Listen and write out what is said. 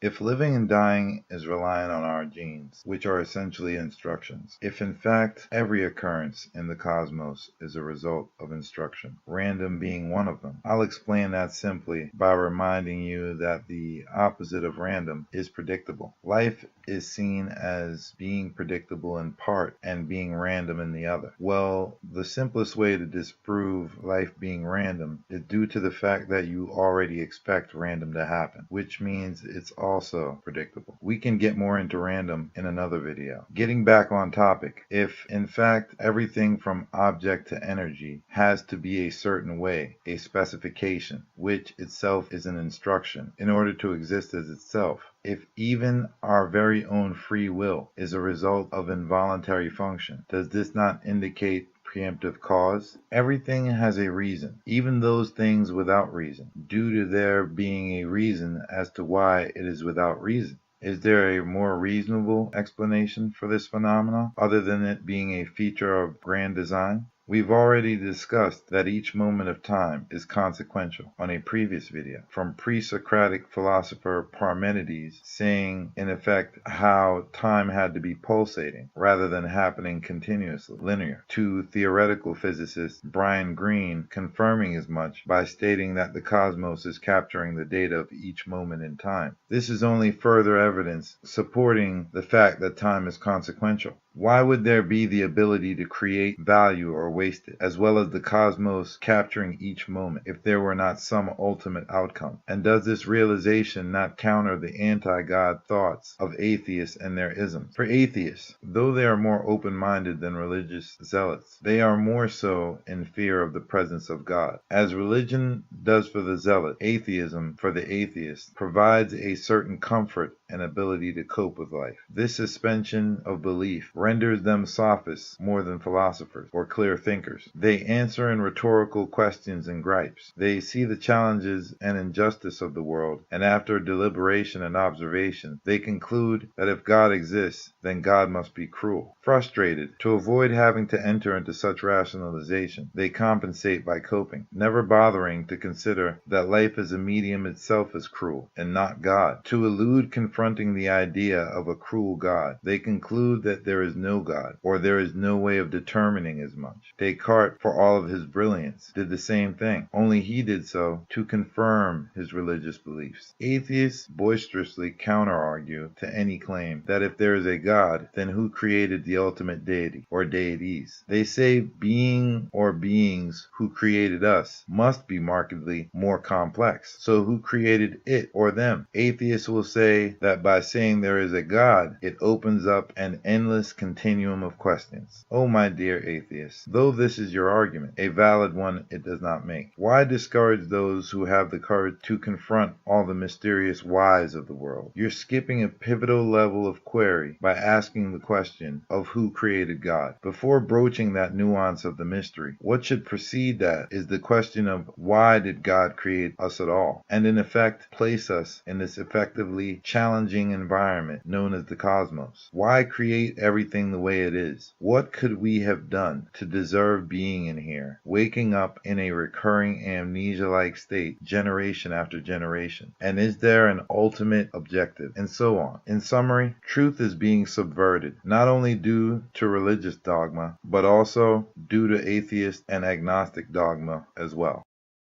If living and dying is reliant on our genes, which are essentially instructions, if in fact every occurrence in the cosmos is a result of instruction, random being one of them, I'll explain that simply by reminding you that the opposite of random is predictable. Life is seen as being predictable in part and being random in the other. Well, the simplest way to disprove life being random is due to the fact that you already expect random to happen, which means it's also predictable. We can get more into random in another video. Getting back on topic, if in fact everything from object to energy has to be a certain way, a specification, which itself is an instruction, in order to exist as itself, if even our very own free will is a result of involuntary function, does this not indicate preemptive cause? Everything has a reason, even those things without reason, due to there being a reason as to why it is without reason. Is there a more reasonable explanation for this phenomenon, other than it being a feature of grand design? We've already discussed that each moment of time is consequential on a previous video, from pre-Socratic philosopher Parmenides saying, in effect, how time had to be pulsating rather than happening continuously, linear, to theoretical physicist Brian Greene confirming as much by stating that the cosmos is capturing the data of each moment in time. This is only further evidence supporting the fact that time is consequential. Why would there be the ability to create value or waste it, as well as the cosmos capturing each moment, if there were not some ultimate outcome? And does this realization not counter the anti-God thoughts of atheists and their isms? For atheists, though they are more open-minded than religious zealots, they are more so in fear of the presence of God. As religion does for the zealot, atheism for the atheist provides a certain comfort and ability to cope with life. This suspension of belief renders them sophists more than philosophers or clear thinkers. They answer in rhetorical questions and gripes. They see the challenges and injustice of the world, and after deliberation and observation, they conclude that if God exists, then God must be cruel. Frustrated, to avoid having to enter into such rationalization, they compensate by coping, never bothering to consider that life as a medium itself is cruel, and not God. To elude confronting the idea of a cruel God, they conclude that there is no God, or there is no way of determining as much. Descartes, for all of his brilliance, did the same thing, only he did so to confirm his religious beliefs. Atheists boisterously counter-argue to any claim that if there is a God, then who created the ultimate deity, or deities? They say being or beings who created us must be markedly more complex. So who created it or them? Atheists will say that by saying there is a God, it opens up an endless continuum of questions. Oh, my dear atheists, though this is your argument, a valid one it does not make. Why discourage those who have the courage to confront all the mysterious whys of the world? You're skipping a pivotal level of query by asking the question of who created God. Before broaching that nuance of the mystery, what should precede that is the question of why did God create us at all, and in effect place us in this effectively challenging environment known as the cosmos? Why create everything the way it is? What could we have done to deserve being in here, waking up in a recurring amnesia-like state generation after generation? And is there an ultimate objective? And so on. In summary, truth is being subverted, not only due to religious dogma, but also due to atheist and agnostic dogma as well.